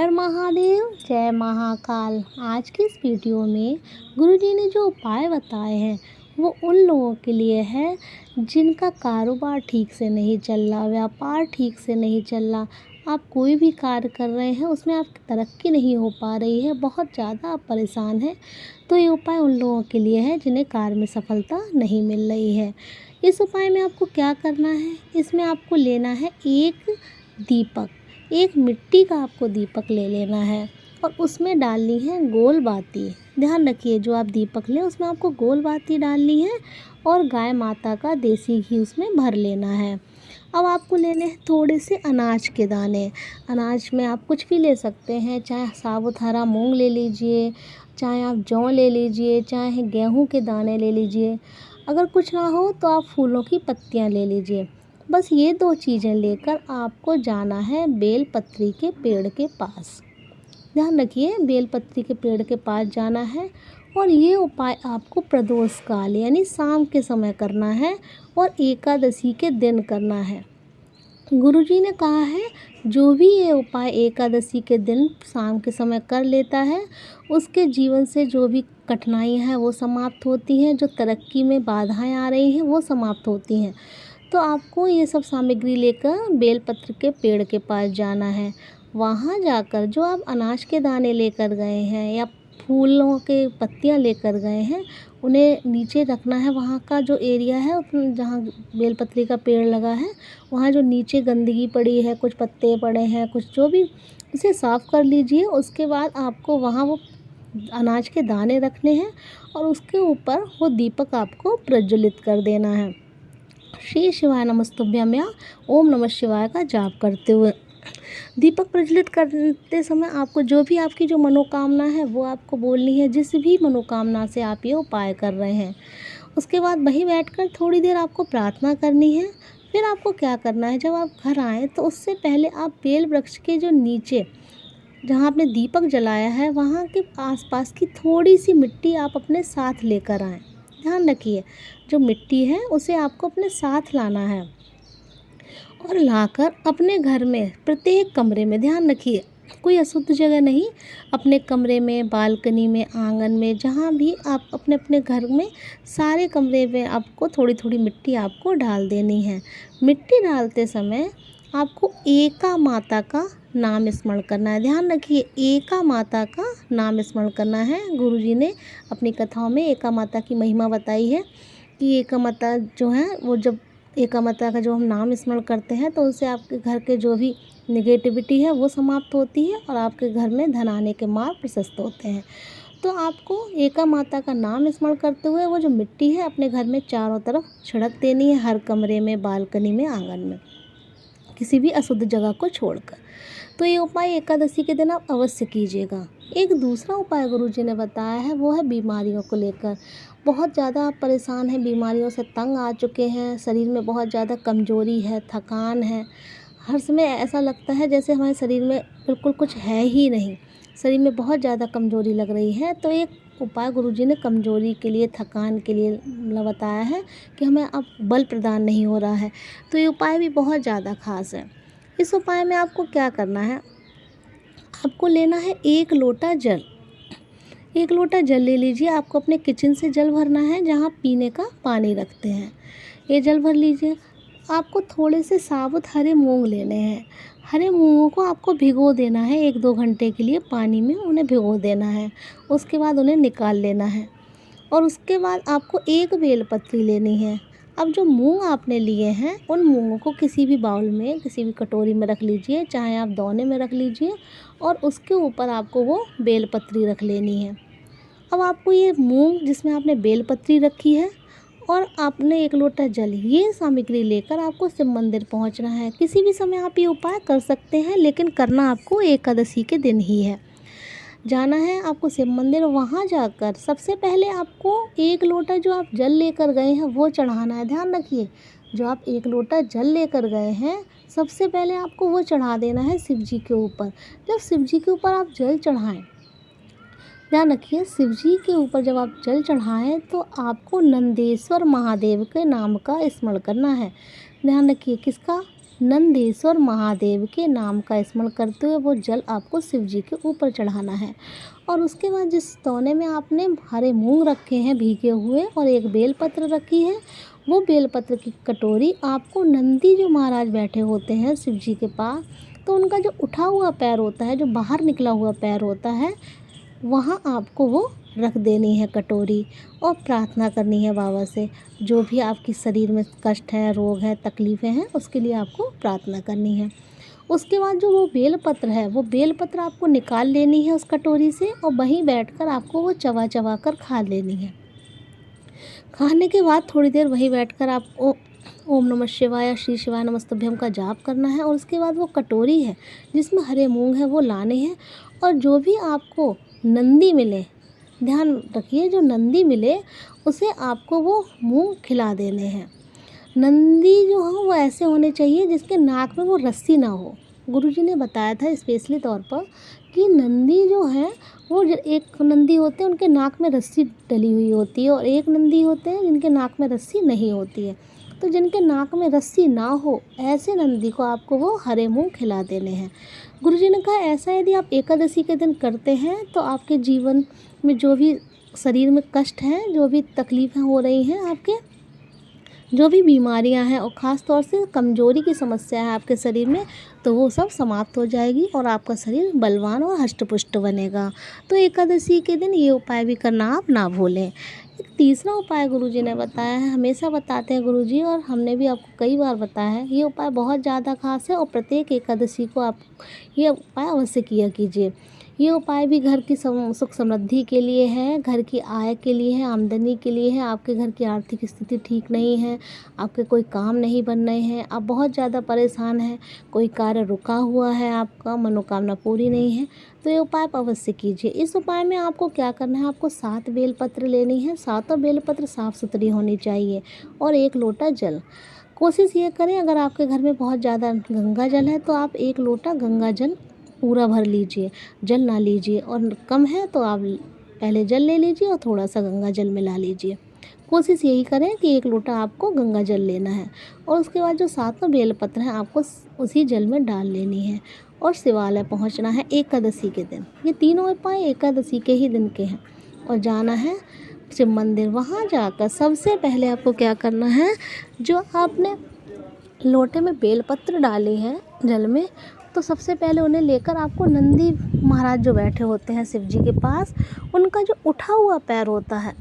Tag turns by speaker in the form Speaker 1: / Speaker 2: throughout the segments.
Speaker 1: हर महादेव, जय महाकाल। आज की इस वीडियो में गुरुजी ने जो उपाय बताए हैं वो उन लोगों के लिए है जिनका कारोबार ठीक से नहीं चल रहा, व्यापार ठीक से नहीं चल रहा। आप कोई भी कार्य कर रहे हैं उसमें आपकी तरक्की नहीं हो पा रही है, बहुत ज़्यादा आप परेशान हैं। तो ये उपाय उन लोगों के लिए है जिन्हें कार्य में सफलता नहीं मिल रही है। इस उपाय में आपको क्या करना है, इसमें आपको लेना है एक दीपक, एक मिट्टी का आपको दीपक ले लेना है और उसमें डालनी है गोल बाती। ध्यान रखिए, जो आप दीपक लें उसमें आपको गोल बाती डालनी है और गाय माता का देसी घी उसमें भर लेना है। अब आपको लेने हैं थोड़े से अनाज के दाने। अनाज में आप कुछ भी ले सकते हैं, चाहे साबुत हरा मूंग ले लीजिए, चाहे आप जौ ले लीजिए, चाहे गेहूं के दाने ले लीजिए। अगर कुछ ना हो तो आप फूलों की पत्तियां ले लीजिए। बस ये दो चीज़ें लेकर आपको जाना है बेलपत्री के पेड़ के पास। ध्यान रखिए, बेलपत्री के पेड़ के पास जाना है और ये उपाय आपको प्रदोष काल यानी शाम के समय करना है और एकादशी के दिन करना है। गुरुजी ने कहा है जो भी ये उपाय एकादशी के दिन शाम के समय कर लेता है उसके जीवन से जो भी कठिनाइयाँ हैं वो समाप्त होती हैं, जो तरक्की में बाधाएं आ रही हैं वो समाप्त होती हैं। तो आपको ये सब सामग्री लेकर बेलपत्र के पेड़ के पास जाना है। वहाँ जाकर जो आप अनाज के दाने लेकर गए हैं या फूलों के पत्तियाँ लेकर गए हैं उन्हें नीचे रखना है। वहाँ का जो एरिया है जहाँ बेलपत्री का पेड़ लगा है वहाँ जो नीचे गंदगी पड़ी है, कुछ पत्ते पड़े हैं, कुछ जो भी, उसे साफ़ कर लीजिए। उसके बाद आपको वहाँ वो अनाज के दाने रखने हैं और उसके ऊपर वो दीपक आपको प्रज्वलित कर देना है। श्री शिवाय नमस्तुभ्यम या ओम नमः शिवाय का जाप करते हुए दीपक प्रज्वलित करते समय आपको जो भी आपकी जो मनोकामना है वो आपको बोलनी है, जिस भी मनोकामना से आप ये उपाय कर रहे हैं। उसके बाद वहीं बैठकर थोड़ी देर आपको प्रार्थना करनी है। फिर आपको क्या करना है, जब आप घर आएँ तो उससे पहले आप बेल वृक्ष के जो नीचे जहाँ आपने दीपक जलाया है वहाँ के आसपास की थोड़ी सी मिट्टी आप अपने साथ लेकर आएँ। ध्यान रखिए, जो मिट्टी है उसे आपको अपने साथ लाना है और लाकर अपने घर में प्रत्येक कमरे में, ध्यान रखिए कोई अशुद्ध जगह नहीं, अपने कमरे में, बालकनी में, आंगन में, जहाँ भी आप अपने अपने घर में सारे कमरे में आपको थोड़ी थोड़ी मिट्टी आपको डाल देनी है। मिट्टी डालते समय आपको एका माता का नाम स्मरण करना है। ध्यान रखिए, एका माता का नाम स्मरण करना है। गुरुजी ने अपनी कथाओं में एका माता की महिमा बताई है कि एका माता जो है वो, जब एका माता का जो हम नाम स्मरण करते हैं तो उससे आपके घर के जो भी नेगेटिविटी है वो समाप्त होती है और आपके घर में धन आने के मार्ग प्रशस्त होते हैं। तो आपको एका माता का नाम स्मरण करते हुए वो जो मिट्टी है अपने घर में चारों तरफ छिड़क देनी है, हर कमरे में, बालकनी में, आंगन में, किसी भी अशुद्ध जगह को छोड़कर। तो ये उपाय एकादशी के दिन आप अवश्य कीजिएगा। एक दूसरा उपाय गुरुजी ने बताया है वो है बीमारियों को लेकर। बहुत ज़्यादा आप परेशान हैं, बीमारियों से तंग आ चुके हैं, शरीर में बहुत ज़्यादा कमजोरी है, थकान है, हर समय ऐसा लगता है जैसे हमारे शरीर में बिल्कुल कुछ है ही नहीं, शरीर में बहुत ज़्यादा कमजोरी लग रही है। तो एक उपाय गुरुजी ने कमजोरी के लिए, थकान के लिए बताया है कि हमें अब बल प्रदान नहीं हो रहा है। तो ये उपाय भी बहुत ज़्यादा खास है। इस उपाय में आपको क्या करना है, आपको लेना है एक लोटा जल। एक लोटा जल ले लीजिए। आपको अपने किचन से जल भरना है जहाँ पीने का पानी रखते हैं, ये जल भर लीजिए। आपको थोड़े से साबुत हरे मूंग लेने हैं। हरे मूंगों को आपको भिगो देना है 1-2 घंटे के लिए, पानी में उन्हें भिगो देना है। उसके बाद उन्हें निकाल लेना है और उसके बाद आपको एक बेलपत्री लेनी है। अब जो मूंग आपने लिए हैं उन मूंगों को किसी भी बाउल में, किसी भी कटोरी में रख लीजिए, चाहे आप दोने में रख लीजिए और उसके ऊपर आपको वो बेलपत्री रख लेनी है। अब आपको ये मूंग जिसमें आपने बेलपत्री रखी है और आपने एक लोटा जल, ये सामग्री लेकर आपको शिव मंदिर पहुंचना है। किसी भी समय आप ये उपाय कर सकते हैं, लेकिन करना आपको एकादशी के दिन ही है। जाना है आपको शिव मंदिर। वहाँ जाकर सबसे पहले आपको एक लोटा जो आप जल लेकर गए हैं वो चढ़ाना है। ध्यान रखिए, जो आप एक लोटा जल लेकर गए हैं सबसे पहले आपको वो चढ़ा देना है शिव जी के ऊपर। जब शिव जी के ऊपर आप जल चढ़ाएं, ध्यान रखिए, शिव जी के ऊपर जब आप जल चढ़ाएं तो आपको नंदेश्वर महादेव के नाम का स्मरण करना है। ध्यान रखिए, किसका? नंदीश्वर महादेव के नाम का स्मरण करते हुए वो जल आपको शिव जी के ऊपर चढ़ाना है। और उसके बाद जिस तौने में आपने हरे मूंग रखे हैं भीगे हुए और एक बेलपत्र रखी है, वो बेलपत्र की कटोरी आपको नंदी जो महाराज बैठे होते हैं शिव जी के पास, तो उनका जो उठा हुआ पैर होता है, जो बाहर निकला हुआ पैर होता है, वहाँ आपको वो रख देनी है कटोरी और प्रार्थना करनी है बाबा से। जो भी आपके शरीर में कष्ट है, रोग है, तकलीफ़ें हैं, उसके लिए आपको प्रार्थना करनी है। उसके बाद जो वो बेलपत्र है, वो बेलपत्र आपको निकाल लेनी है उस कटोरी से और वहीं बैठकर आपको वो चबा चबा कर खा लेनी है। खाने के बाद थोड़ी देर वहीं बैठकर आपको ओम नमः शिवाय, श्री शिवाय नमस्तुभ्यम का जाप करना है। और उसके बाद वो कटोरी है जिसमें हरे मूंग है वो लाने हैं और जो भी आपको नंदी मिले, ध्यान रखिए, जो नंदी मिले उसे आपको वो मूंग खिला देने हैं। नंदी जो हो वो ऐसे होने चाहिए जिसके नाक में वो रस्सी ना हो। गुरुजी ने बताया था स्पेशली तौर पर कि नंदी जो है वो एक नंदी होते हैं उनके नाक में रस्सी डली हुई होती है और एक नंदी होते हैं जिनके नाक में रस्सी नहीं होती है। तो जिनके नाक में रस्सी ना हो ऐसे नंदी को आपको वो हरे मूंग खिला देने हैं। गुरुजी ने कहा ऐसा यदि आप एकादशी के दिन करते हैं तो आपके जीवन में जो भी शरीर में कष्ट हैं, जो भी तकलीफ़ें हो रही हैं, आपके जो भी बीमारियां हैं और ख़ास तौर से कमज़ोरी की समस्या है आपके शरीर में, तो वो सब समाप्त हो जाएगी और आपका शरीर बलवान और हष्ट-पुष्ट बनेगा। तो एकादशी के दिन ये उपाय भी करना आप ना भूलें। एक तीसरा उपाय गुरुजी ने बताया है, हमेशा बताते हैं गुरुजी और हमने भी आपको कई बार बताया है, ये उपाय बहुत ज़्यादा खास है और प्रत्येक एकादशी को आप ये उपाय अवश्य किया कीजिए। ये उपाय भी घर की सुख समृद्धि के लिए है, घर की आय के लिए है, आमदनी के लिए है। आपके घर की आर्थिक स्थिति ठीक नहीं है, आपके कोई काम नहीं बन रहे हैं, आप बहुत ज़्यादा परेशान हैं, कोई कार्य रुका हुआ है, आपका मनोकामना पूरी नहीं है, तो ये उपाय आप अवश्य कीजिए। इस उपाय में आपको क्या करना है, आपको 7 बेलपत्र लेनी है, सातों बेलपत्र साफ़ सुथरी होनी चाहिए और 1 लोटा जल। कोशिश ये करें, अगर आपके घर में बहुत ज़्यादा गंगा जल है तो आप 1 लोटा गंगा जल पूरा भर लीजिए, जल ना लीजिए, और कम है तो आप पहले जल ले लीजिए और थोड़ा सा गंगा जल मिला लीजिए। कोशिश यही करें कि 1 लोटा आपको गंगा जल लेना है और उसके बाद जो 7 बेलपत्र हैं आपको उसी जल में डाल लेनी है और शिवालय पहुंचना है एकादशी के दिन। ये तीनों उपाय एकादशी के ही दिन के हैं और जाना है शिव मंदिर। वहाँ जाकर सबसे पहले आपको क्या करना है, जो आपने लोटे में बेलपत्र डाले हैं जल में, तो सबसे पहले उन्हें लेकर आपको नंदी महाराज जो बैठे होते हैं शिव जी के पास, उनका जो उठा हुआ पैर होता है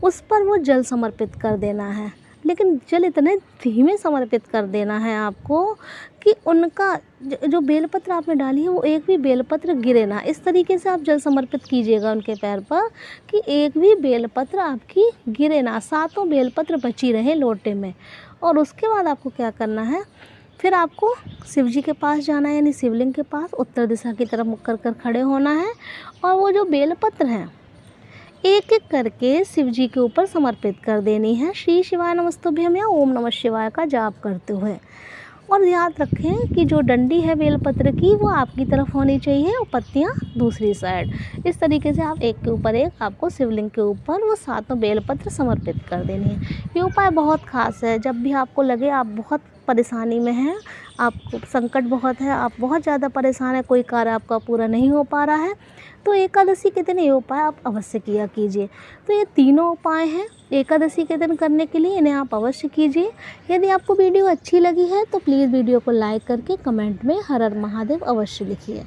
Speaker 1: उस पर वो जल समर्पित कर देना है। लेकिन जल इतने धीमे समर्पित कर देना है आपको कि उनका जो बेलपत्र आपने डाली है वो एक भी बेलपत्र गिरे ना। इस तरीके से आप जल समर्पित कीजिएगा उनके पैर पर कि एक भी बेलपत्र आपकी गिरे ना, 7 बेलपत्र बची रहे लोटे में। और उसके बाद आपको क्या करना है, फिर आपको शिव जी के पास जाना है, यानी शिवलिंग के पास उत्तर दिशा की तरफ मुख कर खड़े होना है और वो जो बेलपत्र हैं एक एक करके शिव जी के ऊपर समर्पित कर देनी है, श्री शिवाय नमस्तुभ्यम या ओम नमः शिवाय का जाप करते हुए। और याद रखें कि जो डंडी है बेलपत्र की वो आपकी तरफ होनी चाहिए और पत्तियां दूसरी साइड। इस तरीके से आप एक के ऊपर एक आपको शिवलिंग के ऊपर वो 7 बेलपत्र समर्पित कर देनी है। ये उपाय बहुत खास है। जब भी आपको लगे आप बहुत परेशानी में हैं, आपको संकट बहुत है, आप बहुत ज़्यादा परेशान हैं, कोई कार्य आपका पूरा नहीं हो पा रहा है, तो एकादशी के दिन ये उपाय आप अवश्य किया कीजिए। तो ये तीनों उपाय हैं एकादशी के दिन करने के लिए, इन्हें आप अवश्य कीजिए। यदि आपको वीडियो अच्छी लगी है तो प्लीज़ वीडियो को लाइक करके कमेंट में हर हर महादेव अवश्य लिखिए।